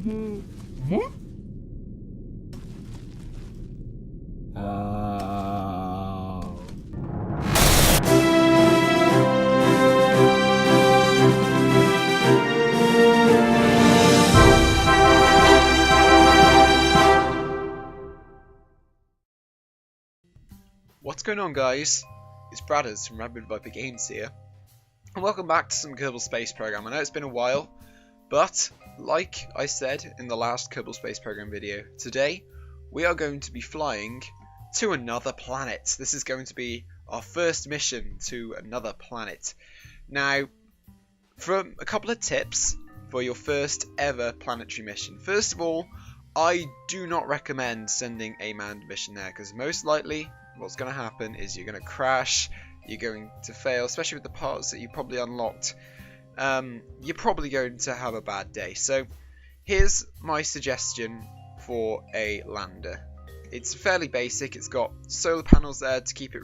What's going on, guys? It's Rabid from Rabid Games here, and welcome back to some Kerbal Space Program. I know it's been a while, but like I said in the last Kerbal Space Program video, today we are going to be flying to another planet. This is going to be our first mission to another planet. Now, from a couple of tips for your first ever planetary mission. First of all, I do not recommend sending a manned mission there, because most likely what's going to happen is you're going to crash, you're going to fail, especially with the parts that you probably unlocked. You're probably going to have a bad day. So here's my suggestion for a lander. It's fairly basic. It's got solar panels there to keep it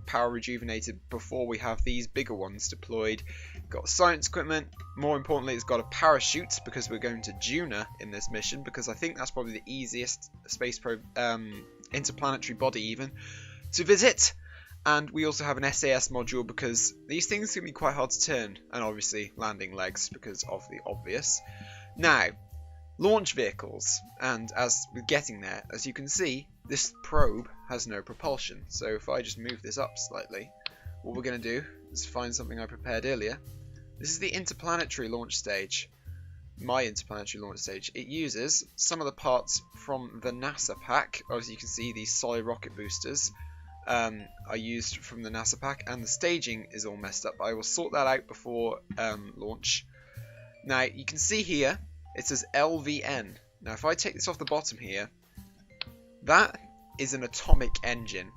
power rejuvenated before we have these bigger ones deployed. Got science equipment. More importantly, it's got a parachute because we're going to Juna in this mission, because I think that's probably the easiest interplanetary body even to visit. And we also have an SAS module because these things can be quite hard to turn, and obviously landing legs because of the obvious. Now, launch vehicles, and as we're getting there, as you can see, this probe has no propulsion. So if I just move this up slightly, what we're going to do is find something I prepared earlier. This is the interplanetary launch stage. My interplanetary launch stage. It uses some of the parts from the NASA pack. As you can see, these solid rocket boosters are used from the NASA pack, and the staging is all messed up. I will sort that out before launch. Now, you can see here, it says LVN. Now, if I take this off the bottom here, that is an atomic engine.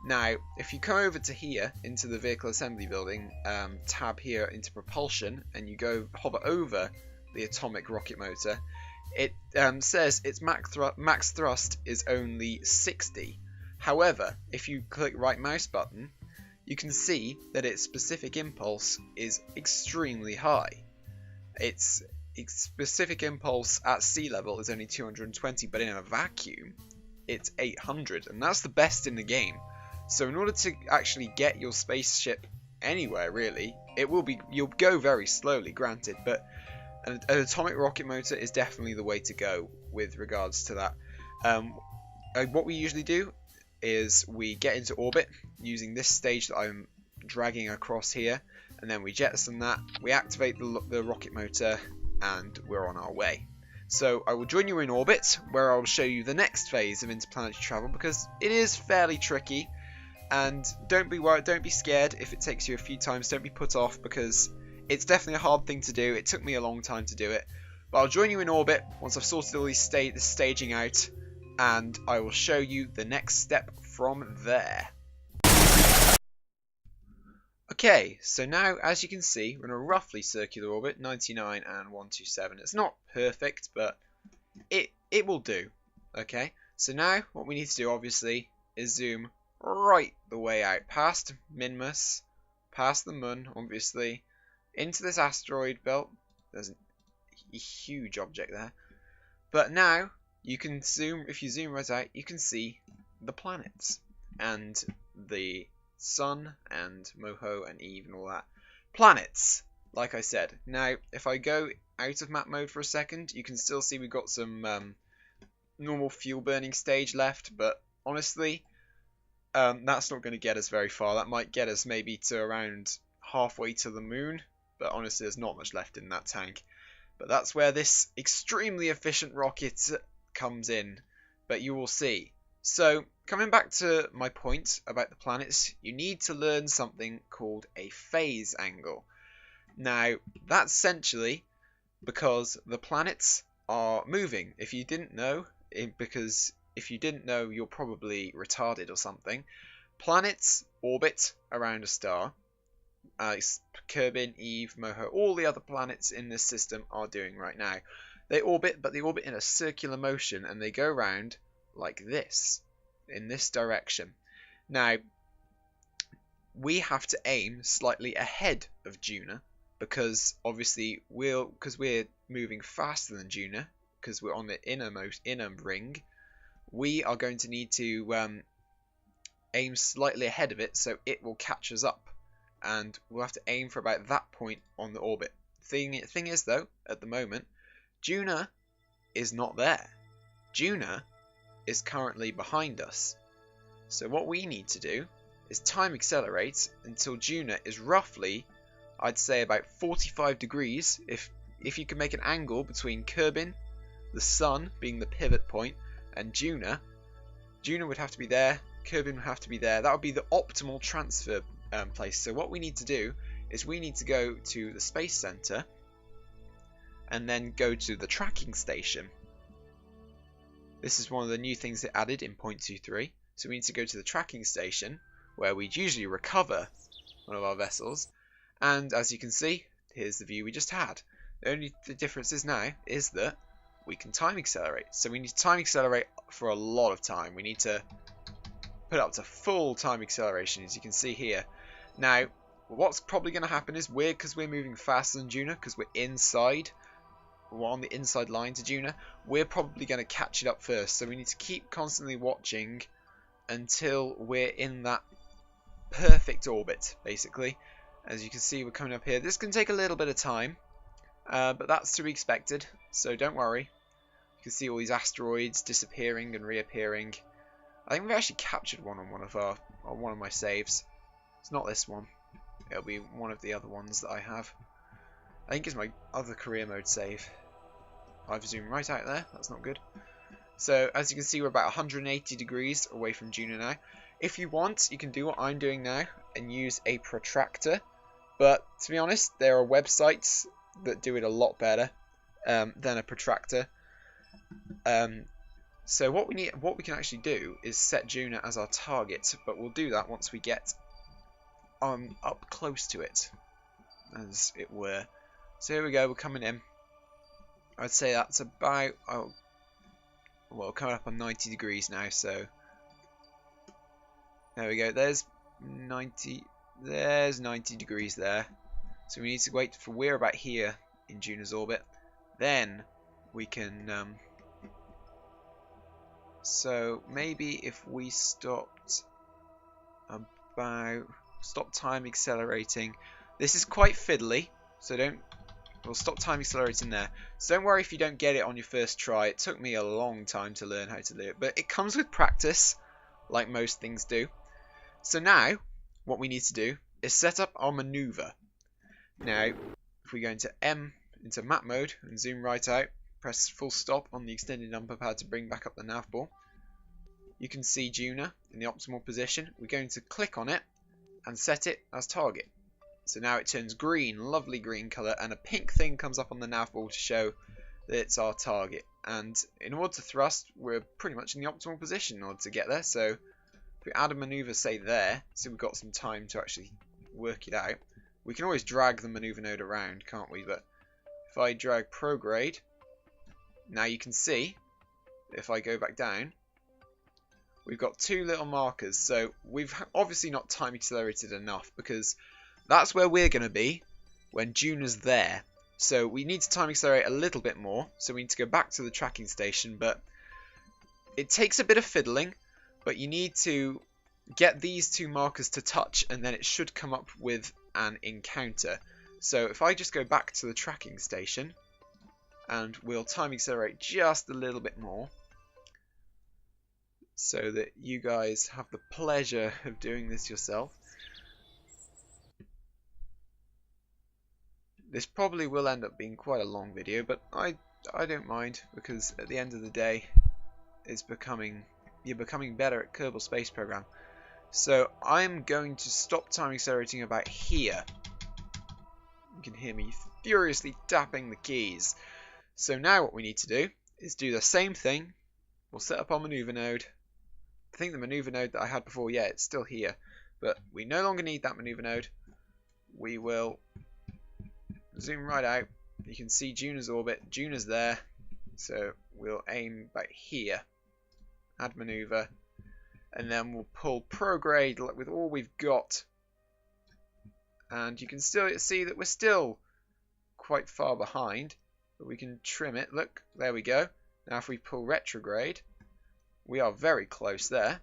Now, if you come over to here, into the vehicle assembly building, tab here into propulsion, and you go hover over the atomic rocket motor, it says its max thrust is only 60. However, if you click right mouse button, you can see that its specific impulse is extremely high. Its specific impulse at sea level is only 220, but in a vacuum, it's 800, and that's the best in the game. So in order to actually get your spaceship anywhere, really, you'll go very slowly, granted, but an atomic rocket motor is definitely the way to go with regards to that. What we usually do is we get into orbit using this stage that I'm dragging across here, and then we jettison that, we activate the rocket motor, and we're on our way. So I will join you in orbit, where I'll show you the next phase of interplanetary travel, because it is fairly tricky. And don't be worried, don't be scared if it takes you a few times, don't be put off, because it's definitely a hard thing to do. It took me a long time to do it. But I'll join you in orbit once I've sorted all this staging out, and I will show you the next step from there. Okay, so now as you can see, we're in a roughly circular orbit, 99 and 127. It's not perfect, but it will do. Okay, so now what we need to do obviously is zoom right the way out, past Minmus, past the Moon, obviously, into this asteroid belt. There's a huge object there. But now, you can zoom, if you zoom right out, you can see the planets, and the Sun, and Moho, and Eve, and all that. Planets, like I said. Now, if I go out of map mode for a second, you can still see we've got some normal fuel burning stage left, but honestly, that's not going to get us very far. That might get us maybe to around halfway to the moon, but honestly there's not much left in that tank. But that's where this extremely efficient rocket comes in, but you will see. So, coming back to my point about the planets, you need to learn something called a phase angle. Now, that's essentially because the planets are moving. If you didn't know, if you didn't know, you're probably retarded or something. Planets orbit around a star. Kerbal, Eve, Moho, all the other planets in this system are doing right now. They orbit, but they orbit in a circular motion, and they go around like this, in this direction. Now, we have to aim slightly ahead of Juna, because obviously because we're moving faster than Juno, because we're on the inner ring, we are going to need to aim slightly ahead of it so it will catch us up, and we'll have to aim for about that point on the orbit. Thing is though, at the moment, Juno is not there. Juno is currently behind us. So what we need to do is time accelerate until Juno is roughly, I'd say, about 45 degrees. If you can make an angle between Kerbin, the sun being the pivot point, and Juno would have to be there, Kerbin would have to be there. That would be the optimal transfer place. So what we need to do is we need to go to the Space Center and then go to the tracking station. This is one of the new things they added in 0.23. So we need to go to the tracking station, where we'd usually recover one of our vessels. And as you can see, here's the view we just had. The difference is now is that we can time accelerate. So we need to time accelerate for a lot of time. We need to put it up to full time acceleration, as you can see here. Now, what's probably going to happen is because we're moving faster than Juno, because we're on the inside line to Juno, we're probably going to catch it up first. So we need to keep constantly watching until we're in that perfect orbit, basically. As you can see, we're coming up here. This can take a little bit of time, but that's to be expected, so don't worry. You can see all these asteroids disappearing and reappearing. I think we've actually captured one on one of my saves. It's not this one. It'll be one of the other ones that I have. I think it's my other career mode save. I've zoomed right out there. That's not good. So as you can see, we're about 180 degrees away from Juno now. If you want, you can do what I'm doing now and use a protractor. But to be honest, there are websites that do it a lot better than a protractor. So what we can actually do is set Juno as our target, but we'll do that once we get up close to it, as it were. So here we go, we're coming in. I'd say that's about, well, coming up on 90 degrees now, so there we go. There's 90 degrees there. So we need to wait for, we're about here in Juno's orbit. Then we can, so maybe if we stop time accelerating. This is quite fiddly, so we'll stop time accelerating there. So don't worry if you don't get it on your first try. It took me a long time to learn how to do it, but it comes with practice, like most things do. So now, what we need to do is set up our maneuver. Now, if we go into map mode and zoom right out, press full stop on the extended number pad to bring back up the nav ball, you can see Juno in the optimal position. We're going to click on it and set it as target. So now it turns green, lovely green colour, and a pink thing comes up on the nav ball to show that it's our target. And in order to thrust, we're pretty much in the optimal position in order to get there. So if we add a maneuver, say there, so we've got some time to actually work it out. We can always drag the maneuver node around, can't we? But if I drag prograde, now you can see, if I go back down, we've got two little markers. So we've obviously not time accelerated enough, because that's where we're going to be when Juno's there. So we need to time accelerate a little bit more. So we need to go back to the tracking station. But it takes a bit of fiddling. But you need to get these two markers to touch, and then it should come up with an encounter. So if I just go back to the tracking station, and we'll time accelerate just a little bit more, so that you guys have the pleasure of doing this yourself. This probably will end up being quite a long video, but I don't mind, because at the end of the day, you're becoming better at Kerbal Space Program. So I'm going to stop time accelerating about here. You can hear me furiously tapping the keys. So now what we need to do is do the same thing. We'll set up our maneuver node. I think the maneuver node that I had before, yeah, it's still here, but we no longer need that maneuver node. We will zoom right out. You can see Juno's orbit. Juno's there, so we'll aim back here, add maneuver, and then we'll pull prograde with all we've got. And you can still see that we're still quite far behind, but we can trim it. Look, there we go. Now if we pull retrograde, we are very close there.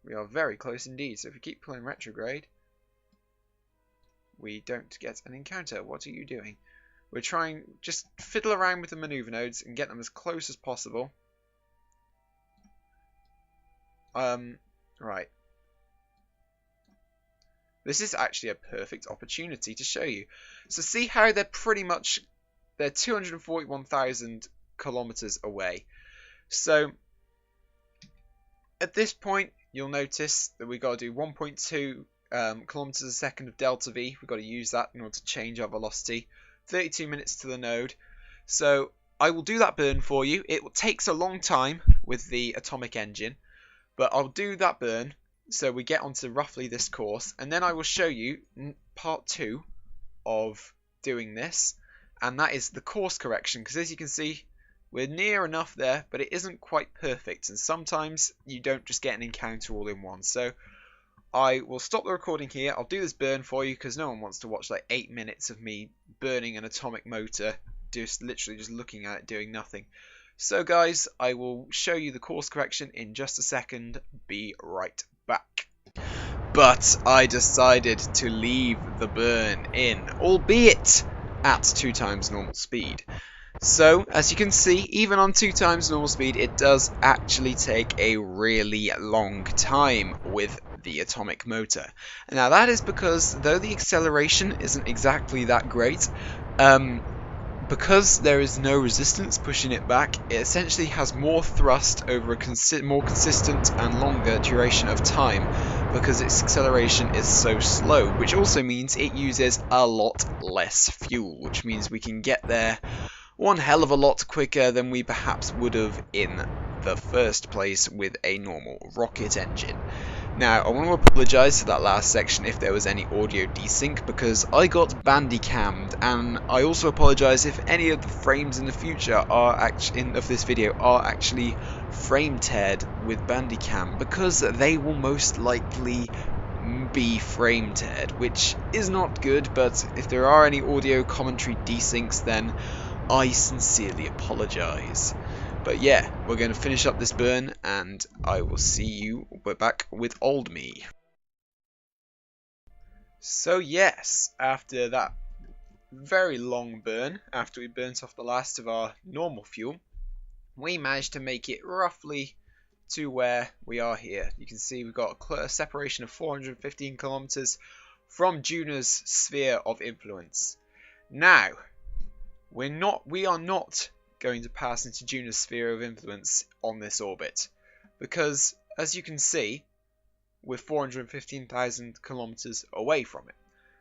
We are very close indeed. So if we keep pulling retrograde, we don't get an encounter. What are you doing? We're trying, just fiddle around with the maneuver nodes and get them as close as possible. Right. This is actually a perfect opportunity to show you. So see how they're 241,000 kilometers away. So at this point, you'll notice that we've got to do 1.2 kilometers a second of delta V. We've got to use that in order to change our velocity. 32 minutes to the node. So I will do that burn for you. It takes a long time with the atomic engine, but I'll do that burn so we get onto roughly this course, and then I will show you part 2 of doing this, and that is the course correction, because as you can see, we're near enough there, but it isn't quite perfect, and sometimes you don't just get an encounter all in one. So I will stop the recording here. I'll do this burn for you because no one wants to watch like 8 minutes of me burning an atomic motor, just literally just looking at it doing nothing. So guys, I will show you the course correction in just a second. Be right back. But I decided to leave the burn in, albeit at 2 times normal speed. So, as you can see, even on 2 times normal speed, it does actually take a really long time with the atomic motor. Now that is because, though the acceleration isn't exactly that great, because there is no resistance pushing it back, it essentially has more thrust over a more consistent and longer duration of time, because its acceleration is so slow, which also means it uses a lot less fuel, which means we can get there one hell of a lot quicker than we perhaps would have in the first place with a normal rocket engine. Now, I want to apologise for that last section if there was any audio desync, because I got bandicammed, and I also apologise if any of the frames in the future are of this video are actually frame teared with bandicam, because they will most likely be frame teared, which is not good. But if there are any audio commentary desyncs, then I sincerely apologise. But yeah, we're going to finish up this burn, and I will see you back with old me. So yes, after that very long burn, after we burnt off the last of our normal fuel, we managed to make it roughly to where we are here. You can see we've got a separation of 415 kilometers from Juno's sphere of influence. Now, we are not going to pass into Juno's sphere of influence on this orbit, because as you can see, we're 415,000 kilometers away from it.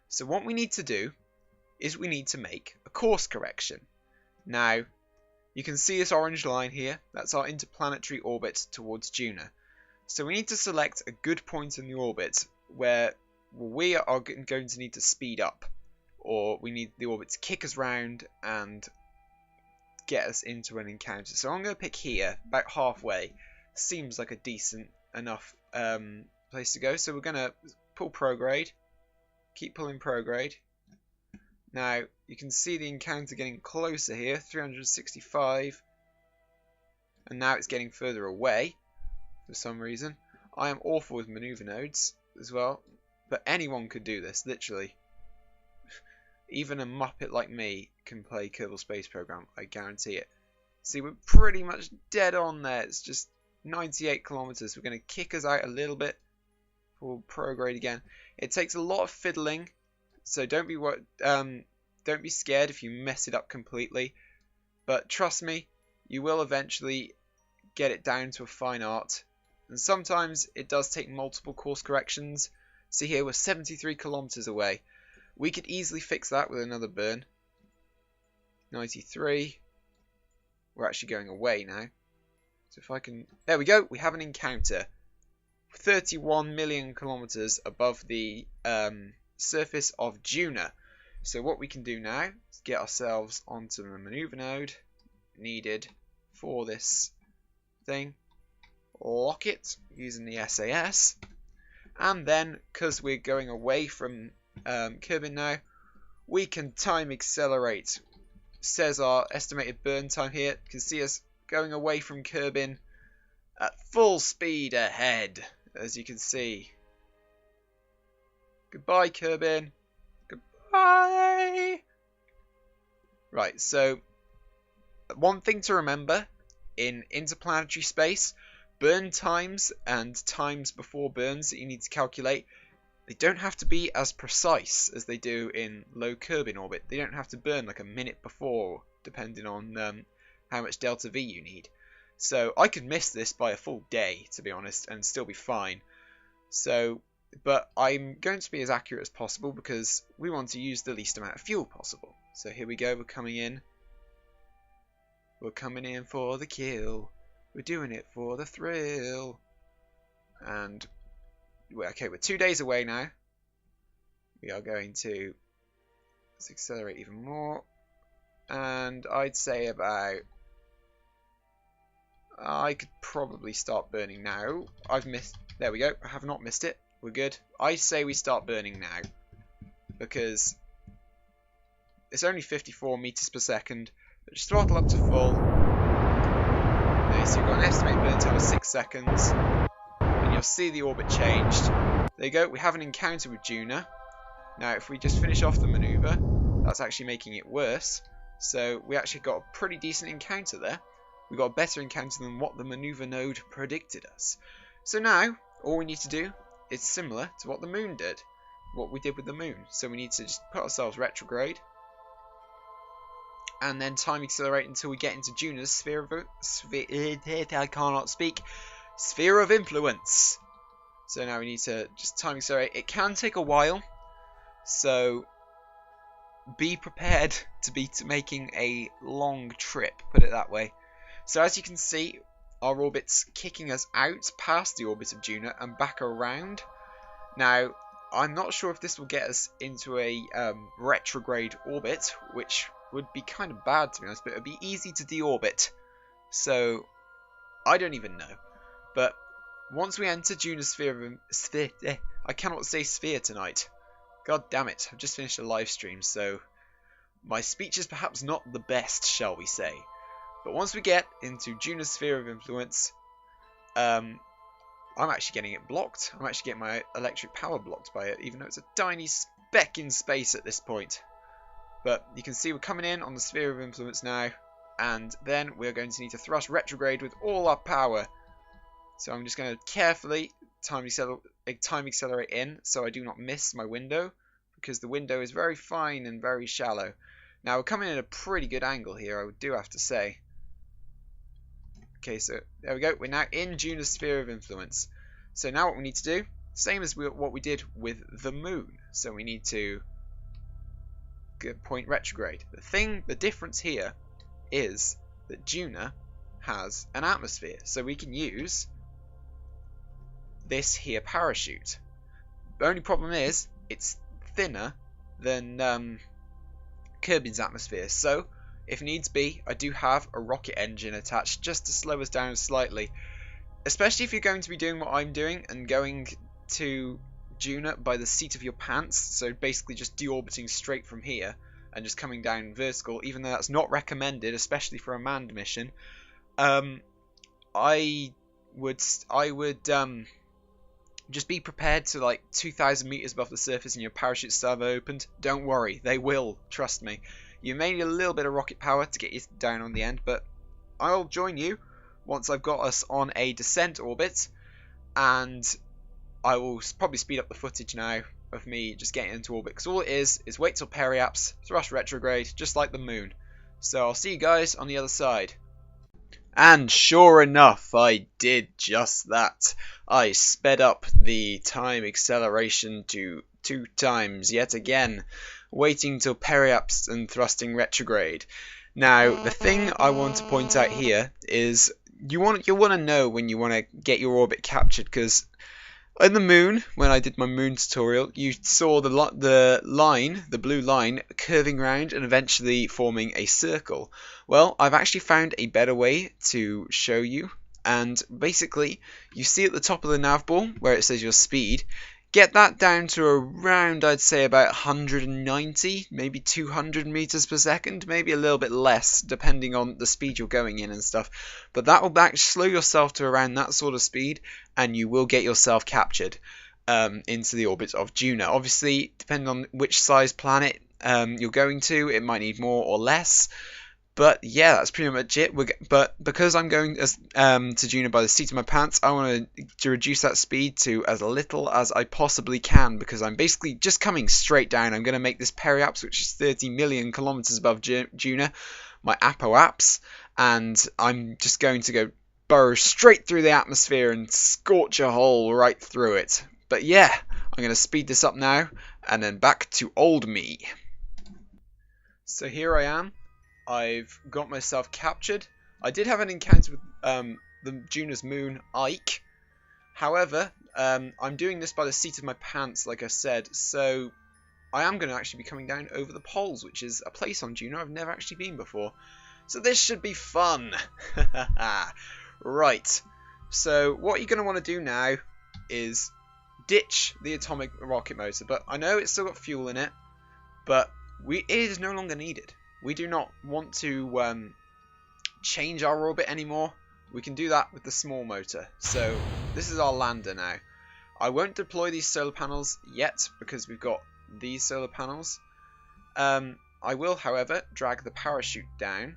So what we need to do is we need to make a course correction. Now, you can see this orange line here. That's our interplanetary orbit towards Juno. So we need to select a good point in the orbit where we are going to need to speed up, or we need the orbit to kick us round and get us into an encounter. So I'm going to pick here, about halfway. Seems like a decent enough place to go. So we're going to pull prograde, keep pulling prograde. Now you can see the encounter getting closer here, 365, and now it's getting further away for some reason. I am awful with maneuver nodes as well, but anyone could do this, literally. Even a muppet like me can play Kerbal Space Program, I guarantee it. See, we're pretty much dead on there. It's just 98 kilometers. We're going to kick us out a little bit. We'll prograde again. It takes a lot of fiddling, so don't be scared if you mess it up completely. But trust me, you will eventually get it down to a fine art. And sometimes it does take multiple course corrections. See here, we're 73 kilometers away. We could easily fix that with another burn. 93. We're actually going away now. So if I can... There we go. We have an encounter. 31 million kilometers above the surface of Juno. So what we can do now is get ourselves onto the maneuver node needed for this thing. Lock it using the SAS. And then, because we're going away from Kerbal now, we can time accelerate. Says our estimated burn time here. You can see us going away from Kerbin at full speed ahead, as you can see. Goodbye, Kerbin. Goodbye. Right, so one thing to remember in interplanetary space, burn times and times before burns that you need to calculate, they don't have to be as precise as they do in low Kerbin orbit. They don't have to burn like a minute before, depending on how much delta V you need. So I could miss this by a full day, to be honest, and still be fine. So, but I'm going to be as accurate as possible because we want to use the least amount of fuel possible. So here we go, we're coming in. We're coming in for the kill. We're doing it for the thrill. And, okay, we're 2 days away now. We are going to let's accelerate even more. And I'd say about... I could probably start burning now. I've missed... There we go. I have not missed it. We're good. I say we start burning now. Because it's only 54 meters per second. Just throttle up to full. There, so you've got an estimated burn time of 6 seconds. And you'll see the orbit changed. There you go. We have an encounter with Juna. Now, if we just finish off the maneuver, that's actually making it worse. So we actually got a pretty decent encounter there. We got a better encounter than what the maneuver node predicted us. So now, all we need to do is similar to what the moon did. What we did with the moon. So we need to just put ourselves retrograde. And then time accelerate until we get into Juna's sphere of... I cannot speak. Sphere of influence. So now we need to just time accelerate. It can take a while. So be prepared to be making a long trip. Put it that way. So as you can see, our orbit's kicking us out past the orbit of Juna and back around. Now, I'm not sure if this will get us into a retrograde orbit, which would be kind of bad to be honest, but it would be easy to deorbit. So, I don't even know. But once we enter Juna's sphere, I cannot say sphere tonight. God damn it, I've just finished a live stream, so my speech is perhaps not the best, shall we say. But once we get into Juna's sphere of influence, I'm actually getting it blocked. I'm actually getting my electric power blocked by it, even though it's a tiny speck in space at this point. But you can see we're coming in on the sphere of influence now, and then we're going to need to thrust retrograde with all our power. So I'm just going to carefully time accelerate in so I do not miss my window, because the window is very fine and very shallow. Now we're coming in at a pretty good angle here, I do have to say. Okay, so there we go. We're now in Juna's sphere of influence. So now what we need to do, same as what we did with the moon. So we need to point retrograde. The difference here is that Juna has an atmosphere, so we can use this here parachute. The only problem is it's thinner than Kerbin's atmosphere, so if needs be, I do have a rocket engine attached just to slow us down slightly. Especially if you're going to be doing what I'm doing and going to Juna by the seat of your pants, so basically just deorbiting straight from here and just coming down vertical, even though that's not recommended, especially for a manned mission. I would just be prepared to like 2,000 meters above the surface and your parachute still have opened. Don't worry, they will, trust me. You may need a little bit of rocket power to get you down on the end, but I'll join you once I've got us on a descent orbit, and I will probably speed up the footage now of me just getting into orbit, because all it is wait till periaps, thrust retrograde, just like the moon. So I'll see you guys on the other side. And sure enough, I did just that. I sped up the time acceleration to 2 times yet again, waiting till periaps and thrusting retrograde. Now, the thing I want to point out here is you want to know when you want to get your orbit captured, because in the moon, when I did my moon tutorial, you saw the blue line, curving round and eventually forming a circle. Well, I've actually found a better way to show you, and basically, you see at the top of the nav ball, where it says your speed, get that down to around, I'd say, about 190, maybe 200 meters per second, maybe a little bit less, depending on the speed you're going in and stuff. But that will slow yourself to around that sort of speed, and you will get yourself captured into the orbit of Juno. Obviously, depending on which size planet you're going to, it might need more or less. But yeah, that's pretty much it. But because I'm going to Juno by the seat of my pants, I want to reduce that speed to as little as I possibly can, because I'm basically just coming straight down. I'm going to make this periapse, which is 30 million kilometers above Juno, my apoapse, and I'm just going to go burrow straight through the atmosphere and scorch a hole right through it. But yeah, I'm going to speed this up now, and then back to old me. So here I am. I've got myself captured. I did have an encounter with the Juno's moon, Ike. However, I'm doing this by the seat of my pants, like I said, so I am going to actually be coming down over the poles, which is a place on Juno I've never actually been before. So this should be fun. Right, so what you're going to want to do now is ditch the atomic rocket motor. But I know it's still got fuel in it, but it is no longer needed. We do not want to change our orbit anymore. We can do that with the small motor. So this is our lander now. I won't deploy these solar panels yet because we've got these solar panels. I will, however, drag the parachute down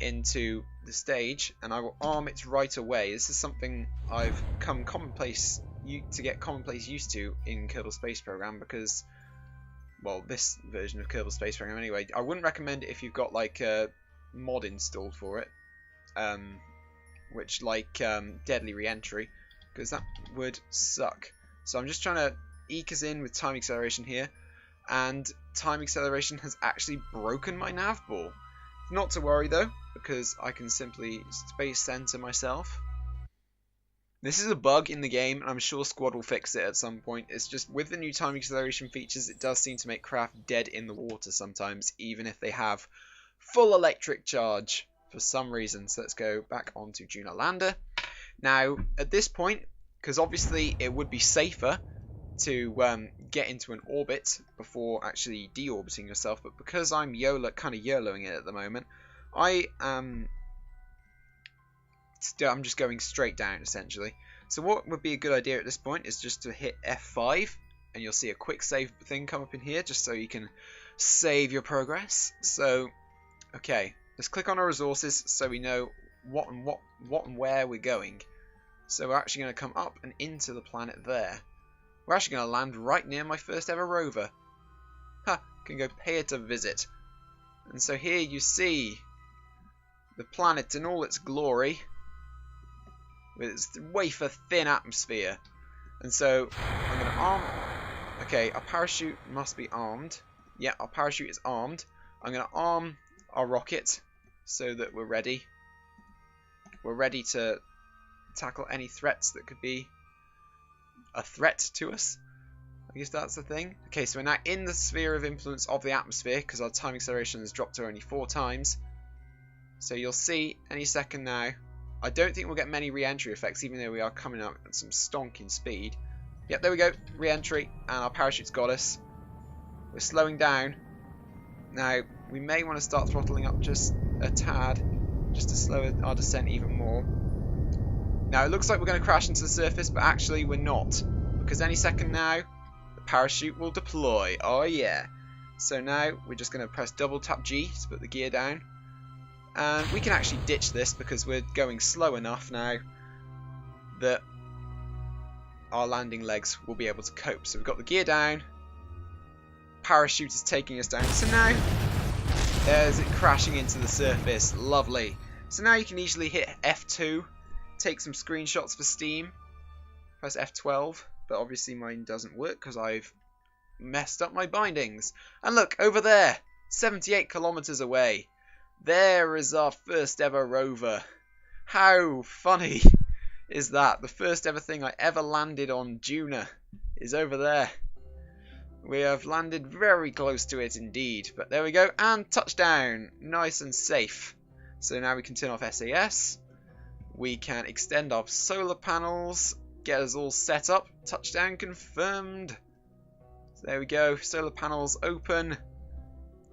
into the stage, and I will arm it right away. This is something I've come commonplace used to in Kerbal Space Program, because, well, this version of Kerbal Space Program anyway. I wouldn't recommend it if you've got like a mod installed for it, which like Deadly Reentry, because that would suck. So I'm just trying to eke us in with time acceleration here, and time acceleration has actually broken my nav ball. Not to worry though, because I can simply space center myself. This is a bug in the game, and I'm sure Squad will fix it at some point. It's just with the new time acceleration features, it does seem to make craft dead in the water sometimes, even if they have full electric charge for some reason. So let's go back onto Juno Lander. Now, at this point, because obviously it would be safer to get into an orbit before actually deorbiting yourself, but because I'm kind of YOLOing it at the moment, I'm just going straight down essentially. So what would be a good idea at this point is just to hit F5, and you'll see a quick save thing come up in here, just so you can save your progress. So, okay, let's click on our resources so we know what and where we're going. So we're actually going to come up and into the planet there. We're actually going to land right near my first ever rover. Can go pay it a visit. And so here you see the planet in all its glory, with its wafer thin atmosphere. And so I'm going to arm. Okay, our parachute must be armed. Yeah, our parachute is armed. I'm going to arm our rocket so that we're ready. We're ready to tackle any threats that could be a threat to us. I guess that's the thing. Okay, so we're now in the sphere of influence of the atmosphere, because our time acceleration has dropped to only 4 times. So you'll see any second now. I don't think we'll get many re-entry effects, even though we are coming up at some stonking speed. Yep, there we go, re-entry, and our parachute's got us. We're slowing down. Now, we may want to start throttling up just a tad, just to slow our descent even more. Now, it looks like we're going to crash into the surface, but actually we're not, because any second now, the parachute will deploy. Oh yeah. So now, we're just going to press double tap G to put the gear down. And we can actually ditch this because we're going slow enough now that our landing legs will be able to cope. So we've got the gear down, parachute is taking us down. So now there's it crashing into the surface. Lovely. So now you can easily hit F2, take some screenshots for Steam, press F12, but obviously mine doesn't work because I've messed up my bindings. And look, over there, 78 kilometers away. There is our first ever rover. How funny is that? The first ever thing I ever landed on Juno is over there. We have landed very close to it indeed. But there we go. And touchdown. Nice and safe. So now we can turn off SAS. We can extend our solar panels. get us all set up. Touchdown confirmed. So there we go. Solar panels open.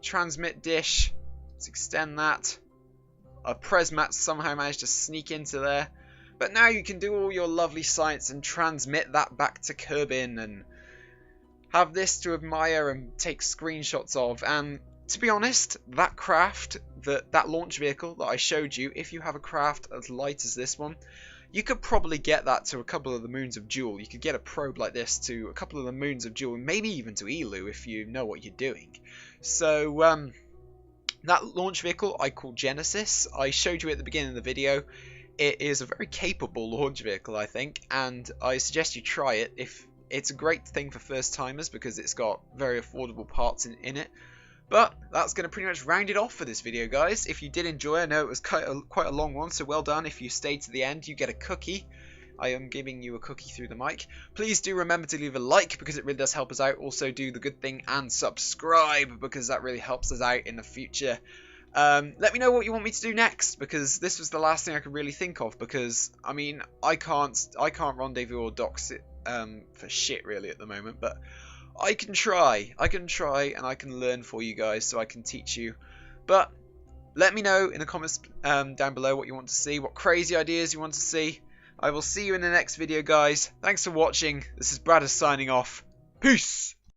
Transmit dish. Let's extend that. Our Presmat somehow managed to sneak into there. But now you can do all your lovely science and transmit that back to Kerbin and have this to admire and take screenshots of. And to be honest, that craft, that launch vehicle that I showed you, if you have a craft as light as this one, you could probably get that to a couple of the moons of Jewel. You could get a probe like this to a couple of the moons of Jewel, maybe even to Elu if you know what you're doing. So that launch vehicle I call Genesis. I showed you at the beginning of the video. It is a very capable launch vehicle, I think, and I suggest you try it. If it's a great thing for first timers because it's got very affordable parts in it. But that's going to pretty much round it off for this video, guys. If you did enjoy, I know it was quite a long one, so well done. If you stayed to the end, you get a cookie. I am giving you a cookie through the mic. Please do remember to leave a like because it really does help us out. Also do the good thing and subscribe because that really helps us out in the future. Let me know what you want me to do next, because this was the last thing I could really think of, because I mean I can't rendezvous or dox it for shit really at the moment, but I can try and I can learn for you guys, so I can teach you. But let me know in the comments down below what you want to see, what crazy ideas you want to see. I will see you in the next video, guys. Thanks for watching. This is Brad signing off. Peace.